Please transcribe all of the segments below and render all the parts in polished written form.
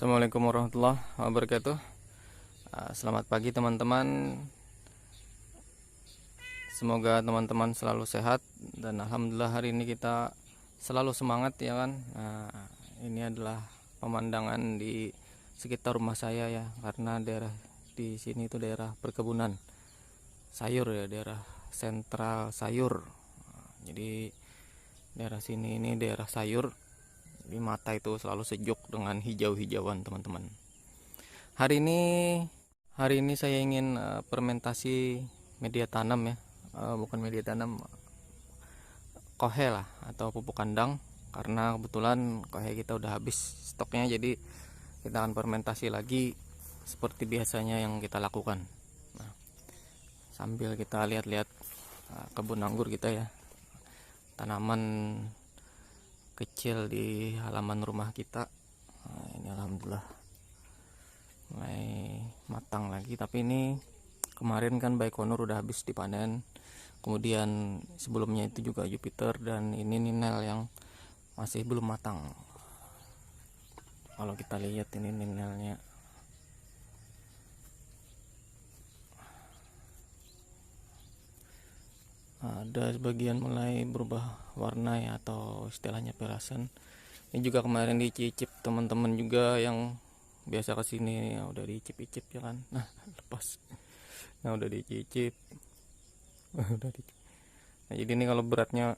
Assalamualaikum warahmatullahi wabarakatuh. Selamat pagi teman-teman. Semoga teman-teman selalu sehat dan alhamdulillah hari ini kita selalu semangat ya kan. Ini adalah pemandangan di sekitar rumah saya ya, karena daerah di sini itu daerah perkebunan sayur ya, daerah sentral sayur. Jadi daerah sini ini daerah sayur. Di mata itu selalu sejuk dengan hijau-hijauan teman-teman. Hari ini saya ingin fermentasi media tanam ya. Bukan media tanam, kohe lah atau pupuk kandang, karena kebetulan kohe kita udah habis stoknya, jadi kita akan fermentasi lagi seperti biasanya yang kita lakukan. Nah, sambil kita lihat-lihat kebun anggur kita ya, tanaman kecil di halaman rumah kita. Ini alhamdulillah mulai matang lagi, tapi ini kemarin kan Baikonur udah habis dipanen, kemudian sebelumnya itu juga Jupiter, dan ini Ninel yang masih belum matang. Kalau kita lihat ini Ninelnya ada sebagian mulai berubah warna ya, atau istilahnya perasan. Ini juga kemarin dicicip teman-teman juga yang biasa kesini ya, udah dicicip ya kan. Nah lepas, nah udah dicicip. Udah dicicip. Nah, jadi ini kalau beratnya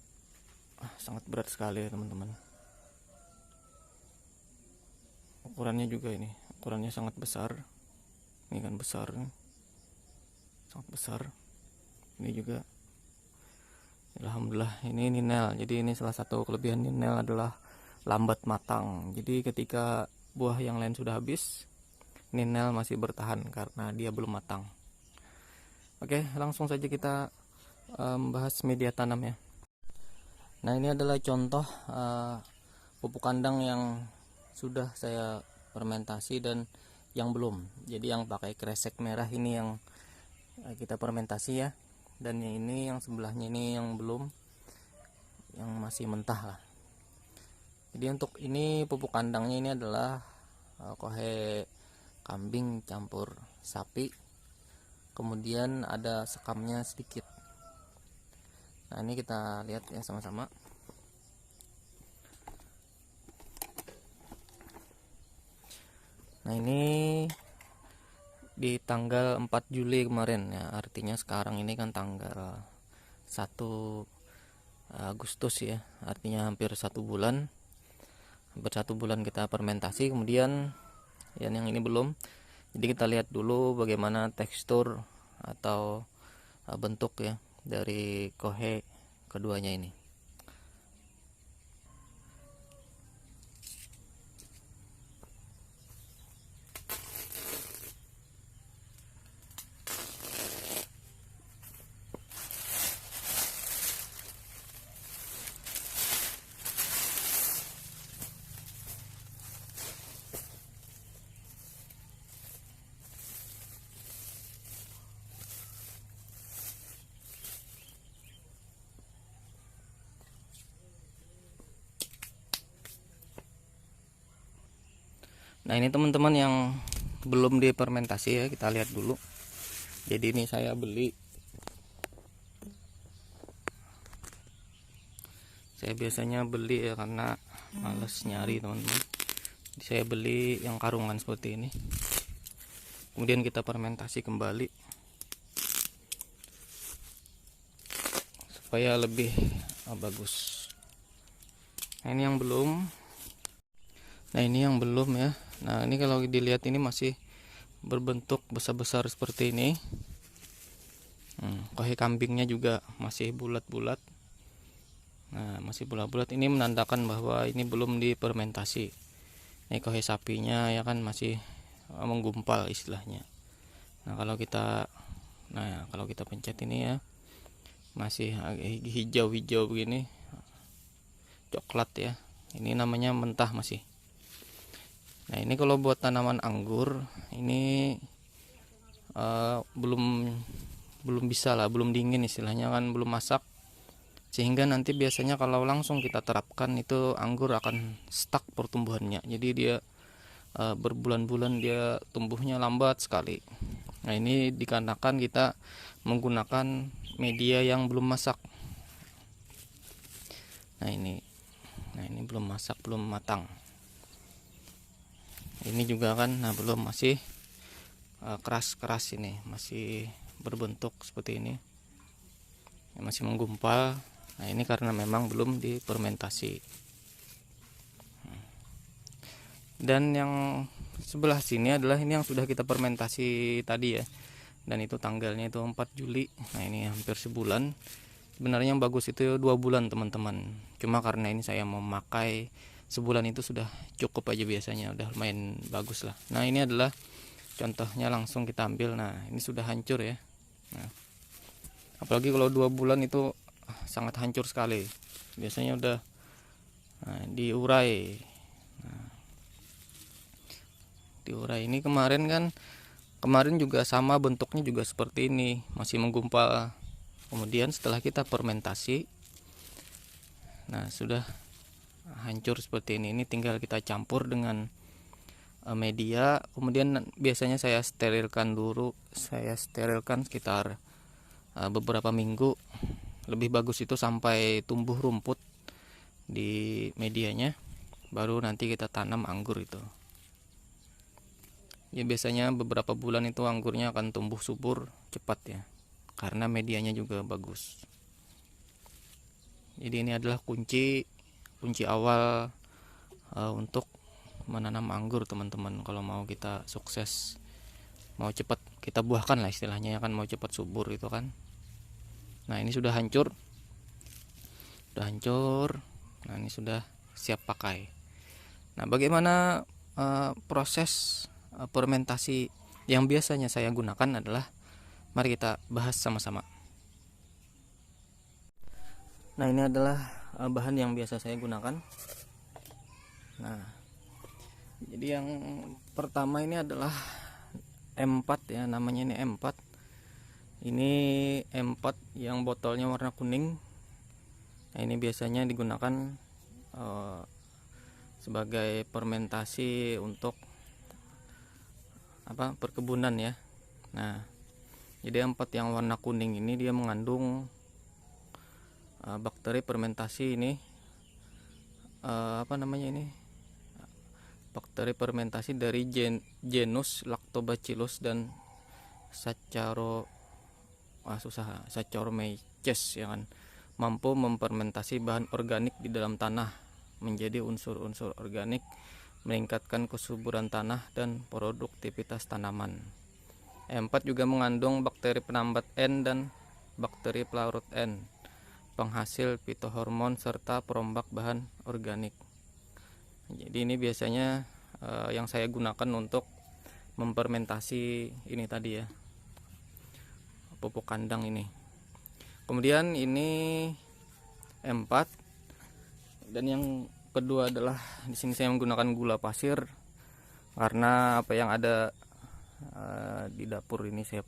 sangat berat sekali ya teman-teman. Ukurannya juga ini, ukurannya sangat besar. Ini kan besar, sangat besar. Ini juga alhamdulillah ini Ninel. Jadi ini salah satu kelebihan Ninel adalah lambat matang. Jadi ketika buah yang lain sudah habis, Ninel masih bertahan karena dia belum matang. Oke, langsung saja kita membahas media tanam ya. Nah, ini adalah contoh pupuk kandang yang sudah saya fermentasi dan yang belum. Jadi yang pakai kresek merah ini yang kita fermentasi ya, dan ini yang sebelahnya ini yang belum, yang masih mentah lah. Jadi untuk ini pupuk kandangnya ini adalah kohe kambing campur sapi, kemudian ada sekamnya sedikit. Nah ini kita lihat ya sama-sama. Nah ini di tanggal 4 Juli kemarin ya, artinya sekarang ini kan tanggal 1 Agustus ya, artinya hampir 1 bulan. Hampir 1 bulan kita fermentasi, kemudian yang ini belum. Jadi kita lihat dulu bagaimana tekstur atau bentuk ya dari kohe keduanya ini. Nah ini teman-teman yang belum difermentasi ya, kita lihat dulu. Jadi ini saya beli, saya biasanya beli ya karena males nyari teman-teman. Jadi saya beli yang karungan seperti ini, kemudian kita fermentasi kembali supaya lebih bagus. Nah ini yang belum. Nah ini yang belum ya. Nah ini kalau dilihat ini masih berbentuk besar-besar seperti ini. Kohe kambingnya juga masih bulat-bulat. Nah masih bulat-bulat, ini menandakan bahwa ini belum difermentasi. Ini kohe sapinya ya kan masih menggumpal istilahnya. Nah kalau kita pencet ini ya, masih hijau-hijau begini, coklat ya. Ini namanya mentah masih. Nah ini kalau buat tanaman anggur ini belum bisa lah, belum dingin istilahnya kan, belum masak, sehingga nanti biasanya kalau langsung kita terapkan itu anggur akan stuck pertumbuhannya. Jadi dia berbulan-bulan dia tumbuhnya lambat sekali. Nah, ini dikarenakan kita menggunakan media yang belum masak. Nah ini belum masak, belum matang. Ini juga kan, nah belum, masih keras-keras, ini masih berbentuk seperti ini, masih menggumpal. Nah ini karena memang belum difermentasi. Dan yang sebelah sini adalah ini yang sudah kita fermentasi tadi ya, dan itu tanggalnya itu 4 Juli. Nah ini hampir sebulan. Sebenarnya yang bagus itu 2 bulan teman-teman, cuma karena ini saya mau memakai sebulan, itu sudah cukup aja, biasanya udah lumayan bagus lah. Nah ini adalah contohnya, langsung kita ambil. Nah ini sudah hancur ya. Nah, apalagi kalau 2 bulan itu sangat hancur sekali, biasanya udah diurai. Diurai ini kemarin juga sama, bentuknya juga seperti ini, masih menggumpal. Kemudian setelah kita fermentasi, nah sudah hancur seperti ini tinggal kita campur dengan media. Kemudian biasanya saya sterilkan dulu, saya sterilkan sekitar beberapa minggu. Lebih bagus itu sampai tumbuh rumput di medianya, baru nanti kita tanam anggur itu. Ya biasanya beberapa bulan itu anggurnya akan tumbuh subur cepat ya, karena medianya juga bagus. Jadi ini adalah kunci awal untuk menanam anggur teman-teman. Kalau mau kita sukses, mau cepat kita buahkan lah istilahnya, kan mau cepat subur itu kan. Nah ini sudah hancur, nah ini sudah siap pakai. Nah bagaimana proses fermentasi yang biasanya saya gunakan adalah, mari kita bahas sama-sama. Nah ini adalah bahan yang biasa saya gunakan. Nah jadi yang pertama ini adalah M4 ya, namanya ini M4. Ini M4 yang botolnya warna kuning. Nah ini biasanya digunakan sebagai fermentasi untuk perkebunan ya. Nah jadi M4 yang warna kuning ini dia mengandung bakteri fermentasi ini, bakteri fermentasi dari genus Lactobacillus dan Saccharomyces ya kan, mampu memfermentasi bahan organik di dalam tanah menjadi unsur-unsur organik, meningkatkan kesuburan tanah dan produktivitas tanaman. M4 juga mengandung bakteri penambat N dan bakteri pelarut N, penghasil fitohormon serta perombak bahan organik. Jadi ini biasanya yang saya gunakan untuk memfermentasi ini tadi ya, pupuk kandang ini. Kemudian ini M4, dan yang kedua adalah di sini saya menggunakan gula pasir, karena apa yang ada di dapur ini saya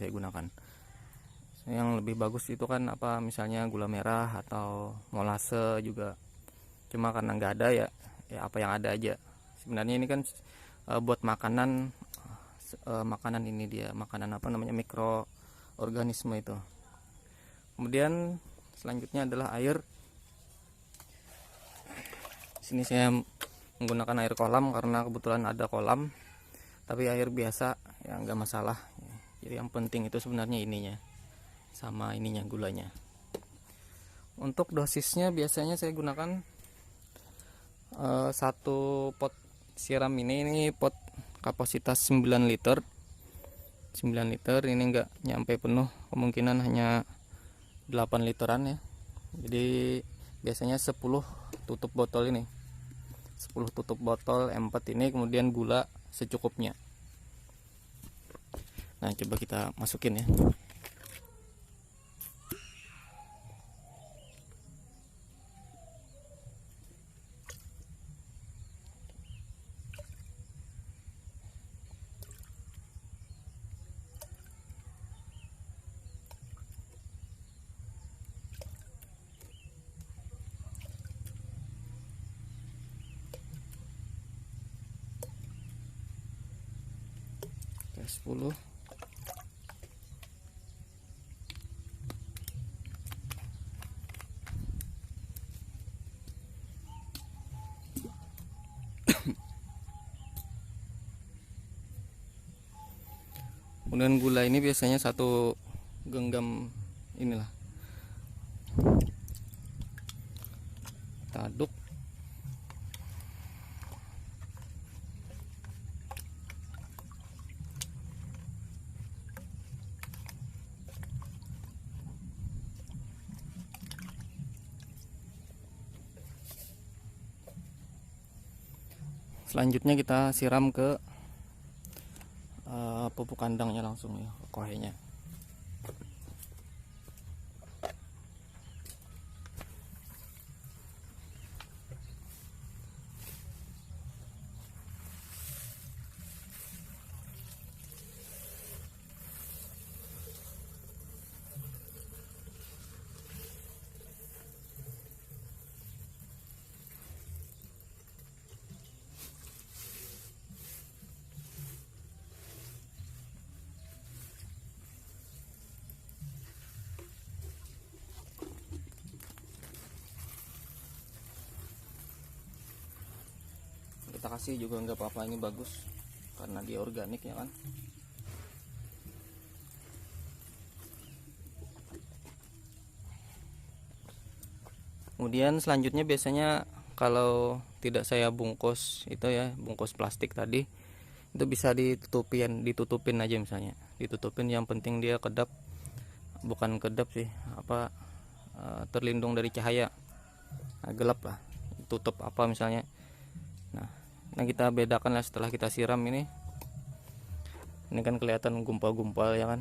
gunakan. Yang lebih bagus itu kan misalnya gula merah atau molase juga, cuma karena nggak ada ya apa yang ada aja. Sebenarnya ini kan buat makanan ini dia makanan mikroorganisme itu. Kemudian selanjutnya adalah air. Sini saya menggunakan air kolam karena kebetulan ada kolam, tapi air biasa ya nggak masalah. Jadi yang penting itu sebenarnya ininya sama gulanya. Untuk dosisnya biasanya saya gunakan satu pot siram ini pot kapasitas 9 liter. Ini enggak nyampe penuh, kemungkinan hanya 8 literan ya. Jadi biasanya 10 tutup botol ini, 10 tutup botol M4 ini, kemudian gula secukupnya. Nah coba kita masukin ya. 10. Kemudian gula ini biasanya 1 genggam inilah. Kita aduk. Selanjutnya kita siram ke pupuk kandangnya langsung ya, kohenya. Kita kasih juga nggak apa-apa, ini bagus karena dia organik ya kan. Kemudian selanjutnya biasanya kalau tidak saya bungkus itu ya, bungkus plastik tadi, itu bisa ditutupin aja, misalnya ditutupin, yang penting dia kedap, bukan kedap sih, terlindung dari cahaya, gelap lah, tutup apa misalnya. Nah kita bedakan lah setelah kita siram ini kan kelihatan gumpal-gumpal ya kan.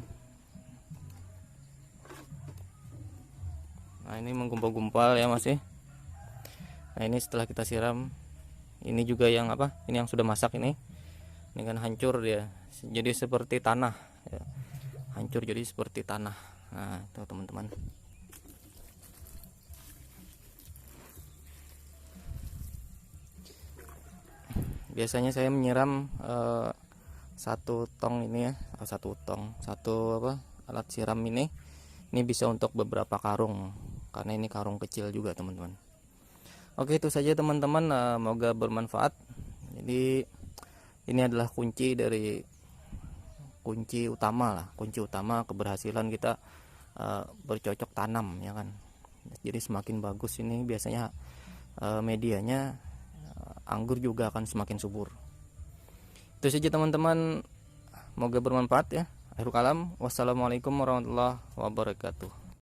Nah ini menggumpal-gumpal ya masih. Nah ini setelah kita siram, ini juga yang ini yang sudah masak ini kan hancur dia, jadi seperti tanah ya. Hancur jadi seperti tanah. Nah itu teman-teman. Biasanya saya menyiram 1 tong ini ya, satu alat siram ini bisa untuk beberapa karung, karena ini karung kecil juga teman-teman. Oke, itu saja teman-teman, semoga bermanfaat. Jadi ini adalah kunci utama keberhasilan kita bercocok tanam ya kan. Jadi semakin bagus ini biasanya medianya, anggur juga akan semakin subur. Itu saja teman-teman, semoga bermanfaat ya. Akhirul kalam, wassalamualaikum warahmatullahi wabarakatuh.